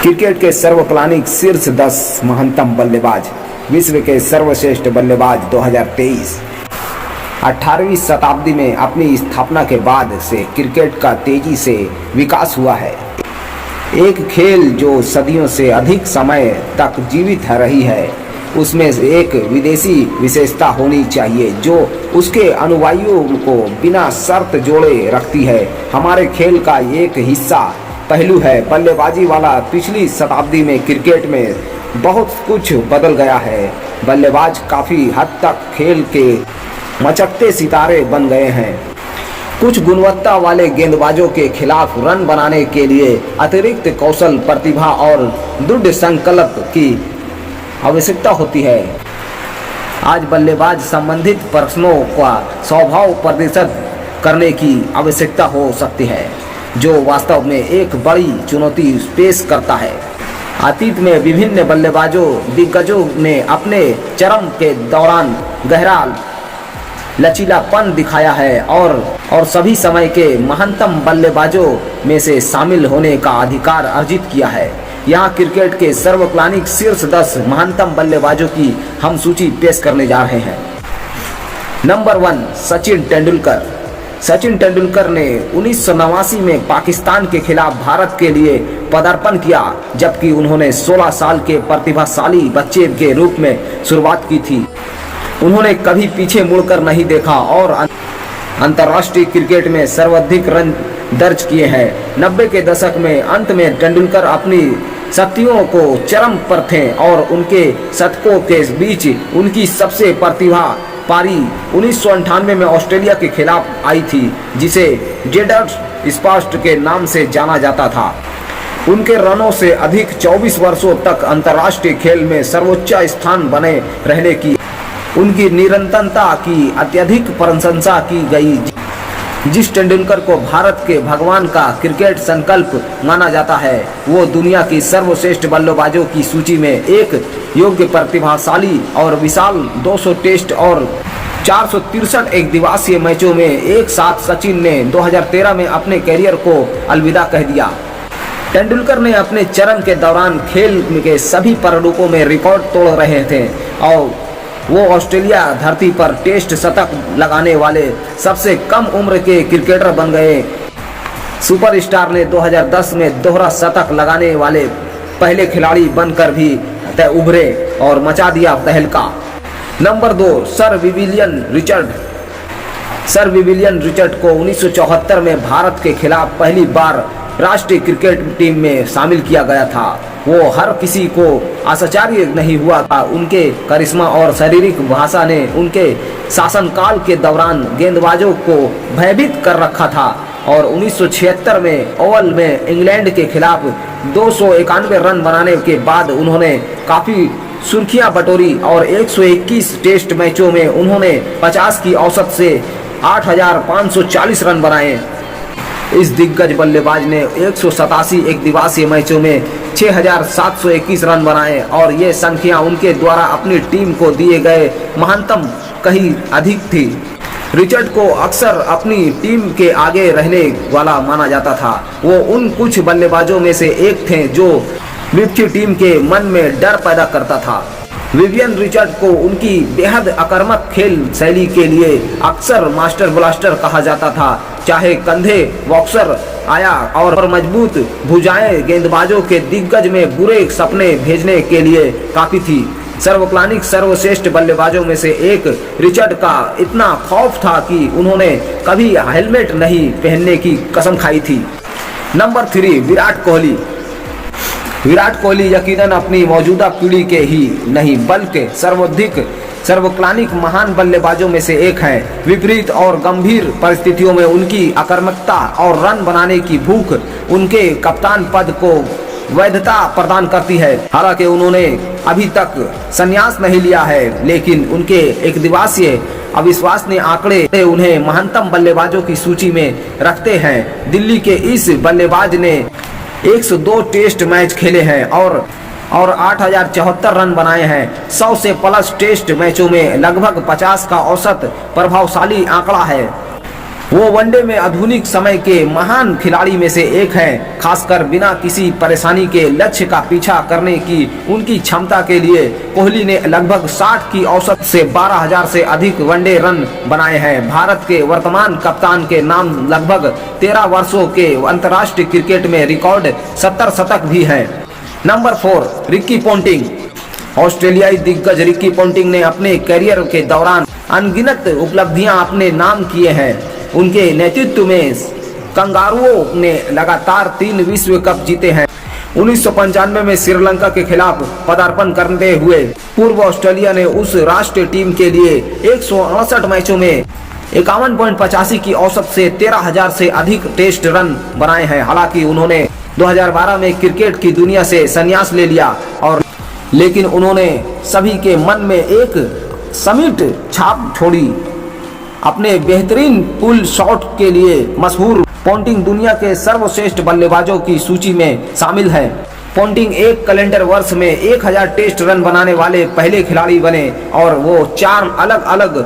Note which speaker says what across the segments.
Speaker 1: Cricket के सर्वकालिक शीर्ष 10 महानतम बल्लेबाज, विश्व के सर्वश्रेष्ठ बल्लेबाज 2023। 18वीं शताब्दी में अपनी स्थापना के बाद से क्रिकेट का तेजी से विकास हुआ है। एक खेल जो सदियों से अधिक समय तक जीवित रही है, उसमें एक विदेशी विशेषता होनी चाहिए जो उसके अनुयायियों को बिना शर्त जोड़े रखती है। हमारे खेल का एक हिस्सा पहलू है बल्लेबाजी वाला। पिछली शताब्दी में क्रिकेट में बहुत कुछ बदल गया है। बल्लेबाज काफ़ी हद तक खेल के मचकते सितारे बन गए हैं। कुछ गुणवत्ता वाले गेंदबाजों के खिलाफ रन बनाने के लिए अतिरिक्त कौशल, प्रतिभा और दृढ़ संकल्प की आवश्यकता होती है। आज बल्लेबाज संबंधित प्रश्नों का स्वभाव प्रदर्शित करने की आवश्यकता हो सकती है, जो वास्तव में एक बड़ी चुनौती पेश करता है। अतीत में विभिन्न दिग्गजों ने अपने चरम के दौरान गहरा लचीलापन दिखाया है और सभी समय के महानतम बल्लेबाजों में से शामिल होने का अधिकार अर्जित किया है। यहाँ क्रिकेट के सर्वकालिक शीर्ष 10 महानतम बल्लेबाजों की हम सूची पेश करने जा रहे हैं। नंबर 1, सचिन तेंदुलकर। सचिन तेंदुलकर ने 1989 में पाकिस्तान के खिलाफ भारत के लिए पदार्पण किया, जबकि उन्होंने 16 साल के प्रतिभाशाली बच्चे के रूप में शुरुआत की थी। उन्होंने कभी पीछे मुड़कर नहीं देखा और अंतर्राष्ट्रीय क्रिकेट में सर्वाधिक रन दर्ज किए हैं। 90 के दशक में अंत में तेंदुलकर अपनी शक्तियों को चरम पर थे और उनके शतकों के बीच उनकी सबसे प्रतिभा पारी 1998 में ऑस्ट्रेलिया के खिलाफ आई थी, जिसे डेजर्ट स्पार्क्स के नाम से जाना जाता था। उनके रनों से अधिक 24 वर्षों तक अंतर्राष्ट्रीय खेल में सर्वोच्च स्थान बने रहने की उनकी निरंतरता की अत्यधिक प्रशंसा की गई। जिस तेंदुलकर को भारत के भगवान का क्रिकेट संकल्प माना जाता है, वो दुनिया की सर्वश्रेष्ठ बल्लेबाजों की सूची में एक योग्य, प्रतिभाशाली और विशाल 200 टेस्ट और 463 एक दिवसीय मैचों में एक साथ सचिन ने 2013 में अपने करियर को अलविदा कह दिया। तेंदुलकर ने अपने चरम के दौरान खेल के सभी प्रारूपों में रिकॉर्ड तोड़ रहे थे और वो ऑस्ट्रेलिया धरती पर टेस्ट शतक लगाने वाले सबसे कम उम्र के क्रिकेटर बन गए। सुपरस्टार ने 2010 में दोहरा शतक लगाने वाले पहले खिलाड़ी बनकर भी उभरे और मचा दिया तहलका। Number 2, sir Vivian Richard. Sir Vivian Richard को 1974 में भारत के खिलाफ पहली बार राष्ट्रीय क्रिकेट टीम में शामिल किया गया था। वो हर किसी को आश्चर्य नहीं हुआ था। उनके करिश्मा और शारीरिक भाषा ने उनके शासनकाल के दौरान गेंदबाजों को भयभीत कर रखा था और 1976 में ओवल में इंग्लैंड के खिलाफ 291 रन बनाने के बाद उन्होंने काफ़ी सुर्खियां बटोरी और 121 टेस्ट मैचों में उन्होंने 50 की औसत से 8,540 रन बनाए। इस दिग्गज बल्लेबाज ने 187 एक दिवसीय मैचों में 6,721 रन बनाए और ये संख्या उनके द्वारा अपनी टीम को दिए गए महानतम कहीं अधिक थी। रिचर्ड को अक्सर अपनी टीम के आगे रहने वाला माना जाता था। वो उन कुछ बल्लेबाजों में से एक थे जो विपक्षी टीम के मन में डर पैदा करता था। विवियन रिचर्ड को उनकी बेहद आक्रामक खेल शैली के लिए अक्सर मास्टर ब्लास्टर कहा जाता था। चाहे कंधे बॉक्सर आया और मजबूत भुजाएं गेंदबाजों के दिग्गज में बुरे सपने भेजने के लिए काफी थी। सर्वकालिक सर्वश्रेष्ठ बल्लेबाजों में से एक रिचर्ड का इतना खौफ था कि उन्होंने कभी हेलमेट नहीं पहनने की कसम खाई थी। नंबर 3, विराट कोहली। विराट कोहली यकीनन अपनी मौजूदा पीढ़ी के ही नहीं बल्कि सर्वकालिक महान बल्लेबाजों में से एक हैं। विपरीत और गंभीर परिस्थितियों में उनकी आक्रामकता और रन बनाने की भूख उनके कप्तान पद को वैधता प्रदान करती है। हालांकि उन्होंने अभी तक संन्यास नहीं लिया है, लेकिन उनके एक दिवसीय अविश्वसनीय आंकड़े उन्हें महानतम बल्लेबाजों की सूची में रखते हैं। दिल्ली के इस बल्लेबाज ने 102 टेस्ट मैच खेले हैं और 8,074 रन बनाए हैं। 100 से प्लस टेस्ट मैचों में लगभग 50 का औसत प्रभावशाली आंकड़ा है। वो वनडे में आधुनिक समय के महान खिलाड़ी में से एक हैं। खासकर बिना किसी परेशानी के लक्ष्य का पीछा करने की उनकी क्षमता के लिए कोहली ने लगभग 60 की औसत से 12,000 से अधिक वनडे रन बनाए हैं। भारत के वर्तमान कप्तान के नाम लगभग 13 वर्षों के अंतर्राष्ट्रीय क्रिकेट में रिकॉर्ड 70 शतक भी हैं। Number 4, Ricky Ponting. ऑस्ट्रेलियाई दिग्गज रिकी पोंटिंग ने अपने करियर के दौरान अनगिनत उपलब्धियां अपने नाम किए हैं। उनके नेतृत्व में कंगारुओं ने लगातार 3 विश्व कप जीते हैं। 1995 में श्रीलंका के खिलाफ पदार्पण करते हुए पूर्व ऑस्ट्रेलिया ने उस राष्ट्रीय टीम के लिए 168 मैचों में 51.85 की औसत से 13,000 से अधिक टेस्ट रन बनाए हैं। हालांकि उन्होंने 2012 में क्रिकेट की दुनिया से संन्यास ले लिया लेकिन उन्होंने सभी के मन में एक समिट छाप छोड़ी। अपने बेहतरीन पुल शॉट के लिए मशहूर पोंटिंग दुनिया के सर्वश्रेष्ठ बल्लेबाजों की सूची में शामिल है। पोंटिंग एक कैलेंडर वर्ष में 1000 टेस्ट रन बनाने वाले पहले खिलाड़ी बने और वो 4 अलग अलग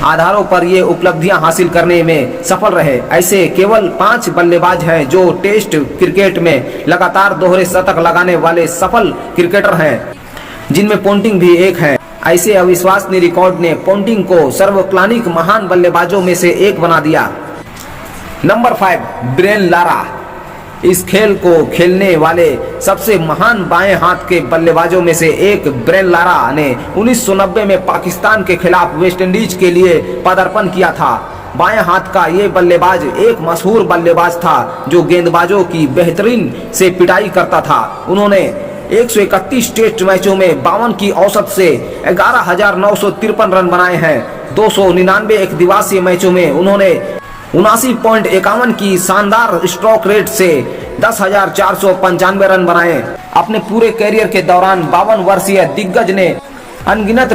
Speaker 1: आधारों पर ये उपलब्धियां हासिल करने में सफल रहे। ऐसे केवल 5 बल्लेबाज हैं जो टेस्ट क्रिकेट में लगातार दोहरे शतक लगाने वाले सफल क्रिकेटर हैं, जिनमें पोंटिंग भी एक है। ऐसे अविश्वसनीय रिकॉर्ड ने पोंटिंग को सर्वकालिक महान बल्लेबाजों में से एक बना दिया। Number 5, Brian Lara. इस खेल को खेलने वाले सबसे महान बाएं हाथ के बल्लेबाजों में से एक ब्रेन लारा ने 1990 में पाकिस्तान के खिलाफ वेस्टइंडीज के लिए पदार्पण किया था। बाएं हाथ का ये बल्लेबाज एक मशहूर बल्लेबाज था जो गेंदबाजों की बेहतरीन से पिटाई करता था। उन्होंने 131 टेस्ट मैचों में 52 की औसत से 11,953 रन बनाए हैं। 299 एक दिवसीय मैचों में उन्होंने 79.51 की शानदार स्ट्रोक रेट से 10,495 रन बनाए। अपने पूरे करियर के दौरान 52 वर्षीय दिग्गज ने अनगिनत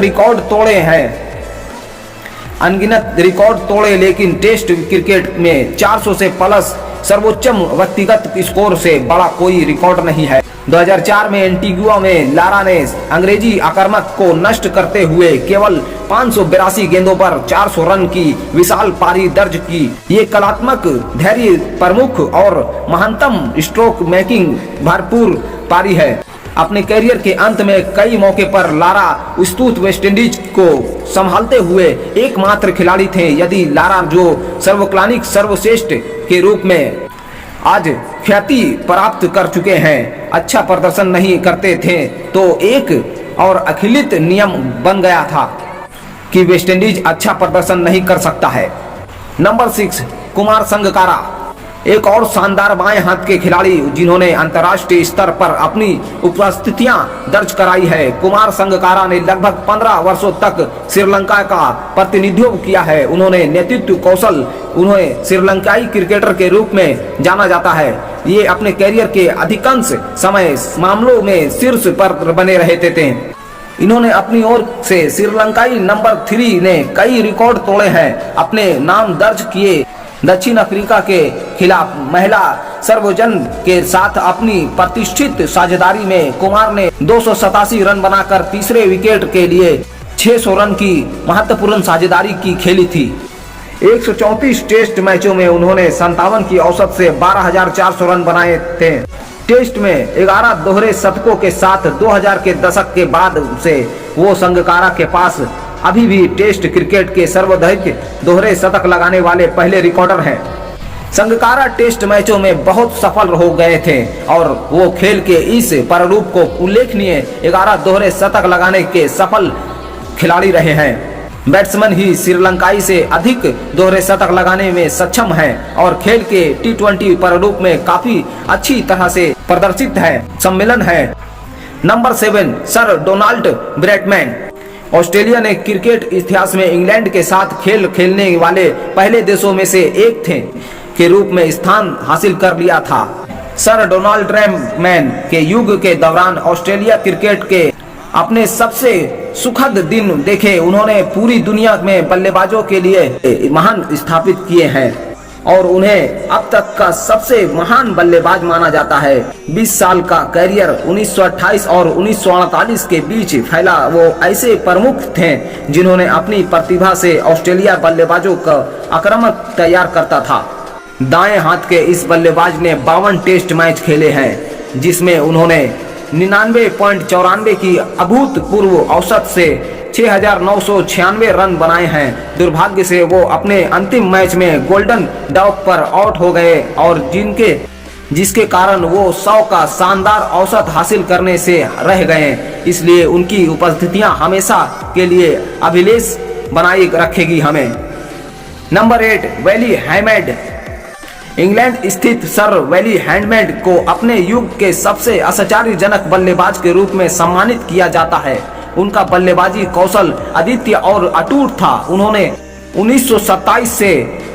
Speaker 1: रिकॉर्ड तोड़े लेकिन टेस्ट क्रिकेट में 400 से प्लस सर्वोच्च व्यक्तिगत स्कोर से बड़ा कोई रिकॉर्ड नहीं है। 2004 में एंटीगुआ में लारा ने अंग्रेजी आक्रामक को नष्ट करते हुए केवल 582 गेंदों पर 400 रन की विशाल पारी दर्ज की। ये कलात्मक, धैर्य प्रमुख और महानतम स्ट्रोक मेकिंग भरपूर पारी है। अपने करियर के अंत में कई मौके पर लारा स्तुत वेस्टइंडीज को संभालते हुए एकमात्र खिलाड़ी थे। यदि लारा जो सर्वकालिक सर्वश्रेष्ठ के रूप में आज ख्याति प्राप्त कर चुके हैं, अच्छा प्रदर्शन नहीं करते थे तो एक और अखिलित नियम बन गया था कि वेस्टइंडीज अच्छा प्रदर्शन नहीं कर सकता है। नंबर 6, कुमार संगकारा। एक और शानदार बाएं हाथ के खिलाड़ी जिन्होंने अंतर्राष्ट्रीय स्तर पर अपनी उपस्थितियां दर्ज कराई है। कुमार संगकारा ने लगभग 15 वर्षों तक श्रीलंका का प्रतिनिधित्व किया है। उन्होंने नेतृत्व कौशल, उन्हें श्रीलंकाई क्रिकेटर के रूप में जाना जाता है। ये अपने करियर के अधिकांश समय मामलों में शीर्ष पर बने रहते थे। इन्होंने अपनी ओर से श्रीलंकाई नंबर 3 ने कई रिकॉर्ड तोड़े हैं, अपने नाम दर्ज किए। दक्षिण अफ्रीका के खिलाफ महिला सर्वोजन के साथ अपनी प्रतिष्ठित साझेदारी में कुमार ने 287 रन बनाकर तीसरे विकेट के लिए 600 रन की महत्वपूर्ण साझेदारी की खेली थी। 134 टेस्ट मैचों में उन्होंने 57 की औसत से 12,400 रन बनाए थे। टेस्ट में 11 दोहरे शतकों के साथ 2000 के दशक के बाद से वो संगकारा के पास अभी भी टेस्ट क्रिकेट के सर्वाधिक दोहरे शतक लगाने वाले पहले रिकॉर्डर हैं। संगकारा टेस्ट मैचों में बहुत सफल हो गए थे और वो खेल के इस प्रारूप को उल्लेखनीय 11 दोहरे शतक लगाने के सफल खिलाड़ी रहे हैं। बैट्समैन ही श्रीलंकाई से अधिक दोहरे शतक लगाने में सक्षम हैं और खेल के T20 प्रारूप में काफी अच्छी तरह से प्रदर्शित है। सम्मेलन है। Number 7, sir Donald Bradman. Australia ने क्रिकेट इतिहास में इंग्लैंड के साथ खेल खेलने वाले पहले देशों में से एक थे के रूप में स्थान हासिल कर लिया था। सर डोनाल्ड ब्रैडमैन के युग के दौरान ऑस्ट्रेलिया क्रिकेट के अपने सबसे सुखद दिन देखे। उन्होंने पूरी दुनिया में बल्लेबाजों के लिए महान स्थापित किए हैं। और उन्हें अब तक का सबसे महान बल्लेबाज माना जाता है। 20 साल का कैरियर 1928 और 1948 के बीच फैला वो ऐसे प्रमुख थे जिन्होंने अपनी प्रतिभा से ऑस्ट्रेलिया बल्लेबाजों का आक्रामक तैयार करता था। दाएं हाथ के इस बल्लेबाज ने 52 टेस्ट मैच खेले हैं, जिसमें उन्होंने 99.94 की अभूतपूर्व औसत से 6,996 रन बनाए हैं। दुर्भाग्य से वो अपने अंतिम मैच में गोल्डन डॉक पर आउट हो गए और जिसके कारण वो 100 का शानदार औसत हासिल करने से रह गए। इसलिए उनकी उपस्थितियां हमेशा के लिए अभिलेख बनाई रखेगी हमें। Number 8, Wally Hammond. इंग्लैंड स्थित सर वैली हैमेड को अपने युग के सबसे आश्चर्यजनक बल्लेबाज के रूप में सम्मानित किया जाता है। उनका बल्लेबाजी कौशल अद्वितीय और अटूट था। उन्होंने 1927 से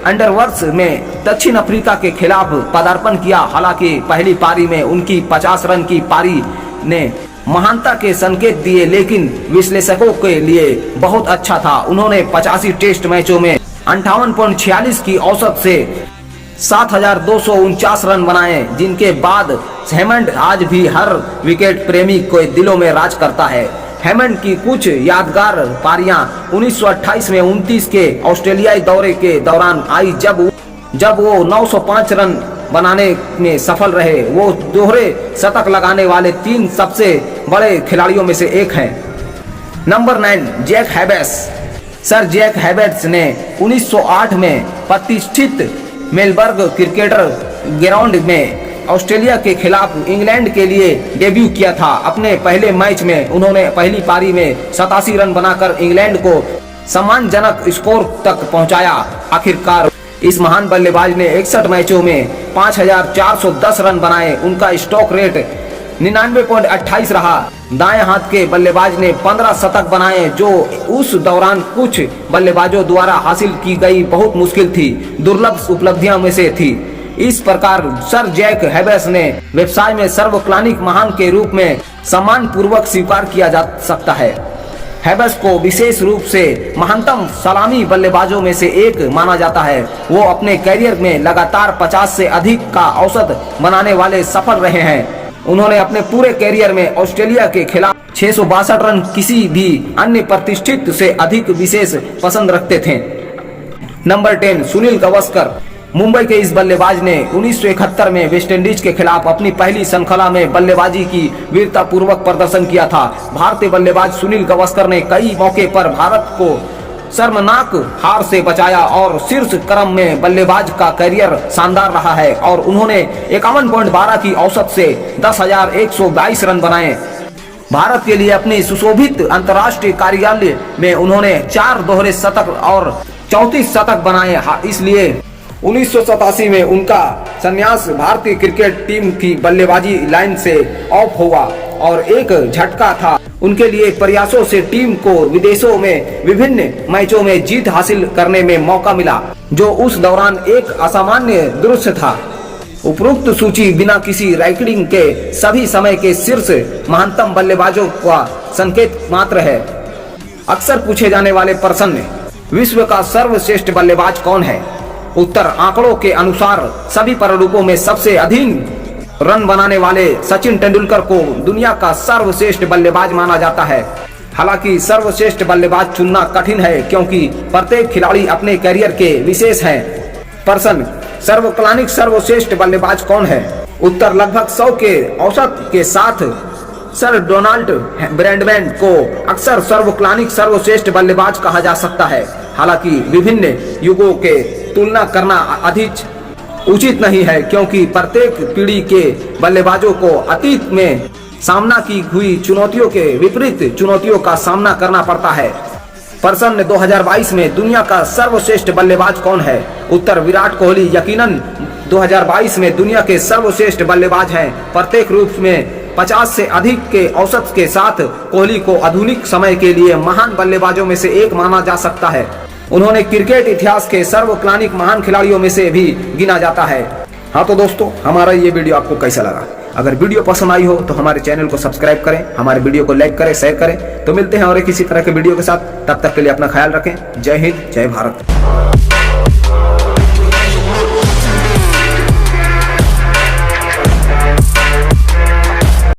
Speaker 1: अंडरवर्स में दक्षिण अफ्रीका के खिलाफ पदार्पण किया। हालांकि पहली पारी में उनकी 50 रन की पारी ने महानता के संकेत दिए, लेकिन विश्लेषकों के लिए बहुत अच्छा था। उन्होंने 85 टेस्ट मैचों में 58.46 की औसत से 7,249 रन बनाए, जिनके बाद हैमंड आज भी हर विकेट प्रेमी के दिलों में राज करता है। हैमंड की कुछ यादगार पारियां 1928 में 29 के ऑस्ट्रेलियाई दौरे के दौरान आई, जब वो 905 रन बनाने में सफल रहे। वो दोहरे शतक लगाने वाले 3 सबसे बड़े खिलाड़ियों में से एक हैं। Number 9, Jack Hobbs. Sir Jack Hobbs ने 1908 में प्रतिष्ठित मेलबर्न क्रिकेटर ग्राउंड में ऑस्ट्रेलिया के खिलाफ इंग्लैंड के लिए डेब्यू किया था। अपने पहले मैच में उन्होंने पहली पारी में 87 रन बनाकर इंग्लैंड को सम्मानजनक स्कोर तक पहुंचाया। आखिरकार इस महान बल्लेबाज ने 61 मैचों में 5,410 रन बनाए। उनका स्ट्रोक रेट 99.28 रहा। दाएं हाथ के बल्लेबाज ने 15 शतक बनाए, जो उस दौरान कुछ बल्लेबाजों द्वारा हासिल की गई बहुत मुश्किल थी, दुर्लभ उपलब्धियों में से थी। इस प्रकार सर जैक हैबेस ने व्यवसाय में सर्वकालिक महान के रूप में सम्मान पूर्वक स्वीकार किया जा सकता है। हैबेस को विशेष रूप से महानतम सलामी बल्लेबाजों में से एक माना जाता है। वो अपने कैरियर में लगातार 50 से अधिक का औसत बनाने वाले सफल रहे हैं। उन्होंने अपने पूरे कैरियर में ऑस्ट्रेलिया के खिलाफ 662 रन किसी भी अन्य प्रतिष्ठित से अधिक विशेष पसंद रखते थे। नंबर 10, सुनील गावस्कर। मुंबई के इस बल्लेबाज ने 1971 में वेस्टइंडीज के खिलाफ अपनी पहली श्रृंखला में बल्लेबाजी की वीरतापूर्वक प्रदर्शन किया था। भारतीय बल्लेबाज सुनील गावस्कर ने कई मौके पर भारत को शर्मनाक हार से बचाया और शीर्ष क्रम में बल्लेबाज का कैरियर शानदार रहा है और उन्होंने 51.12 की औसत से 10,122 रन बनाए। भारत के लिए अपनी सुशोभित अंतर्राष्ट्रीय कार्यालय में उन्होंने 4 दोहरे शतक और 34 शतक बनाए। इसलिए 1987 में उनका संन्यास भारतीय क्रिकेट टीम की बल्लेबाजी लाइन से ऑफ हुआ और एक झटका था। उनके लिए प्रयासों से टीम को विदेशों में विभिन्न मैचों में जीत हासिल करने में मौका मिला, जो उस दौरान एक असामान्य दृश्य था। उपरोक्त सूची बिना किसी रैंकिंग के सभी समय के शीर्ष महानतम बल्लेबाजों का संकेत मात्र है। अक्सर पूछे जाने वाले प्रश्न, विश्व का सर्वश्रेष्ठ बल्लेबाज कौन है? उत्तर, आंकड़ों के अनुसार सभी प्रारूपों में सबसे अधिक रन बनाने वाले सचिन तेंदुलकर को दुनिया का सर्वश्रेष्ठ बल्लेबाज माना जाता है। हालांकि सर्वश्रेष्ठ बल्लेबाज चुनना कठिन है, क्योंकि प्रत्येक खिलाड़ी अपने कैरियर के विशेष हैं। प्रश्न, सर्वकालिक सर्वश्रेष्ठ बल्लेबाज कौन है? उत्तर, लगभग 100 के औसत के साथ सर डोनाल्ड ब्रैडमैन को अक्सर सर्वकालिक सर्वश्रेष्ठ बल्लेबाज कहा जा सकता है। हालांकि विभिन्न युगों के तुलना करना अधिक उचित नहीं है, क्योंकि प्रत्येक पीढ़ी के बल्लेबाजों को अतीत में सामना की हुई चुनौतियों के विपरीत चुनौतियों का सामना करना पड़ता है। प्रश्न, 2022 में दुनिया का सर्वश्रेष्ठ बल्लेबाज कौन है? उत्तर, विराट कोहली यकीनन 2022 में दुनिया के सर्वश्रेष्ठ बल्लेबाज हैं। प्रत्येक रूप में 50 से अधिक के औसत के साथ कोहली को आधुनिक समय के लिए महान बल्लेबाजों में से एक माना जा सकता है। उन्होंने क्रिकेट इतिहास के सर्वकालिक महान खिलाड़ियों में से भी गिना जाता है। हाँ तो दोस्तों, हमारा ये वीडियो आपको कैसा लगा? अगर वीडियो पसंद आई हो तो हमारे चैनल को सब्सक्राइब करें, हमारे वीडियो को लाइक करें, शेयर करें। तो मिलते हैं और एक इसी तरह के वीडियो के साथ। तब तक के लिए अपना ख्याल रखें। जय हिंद, जय भारत।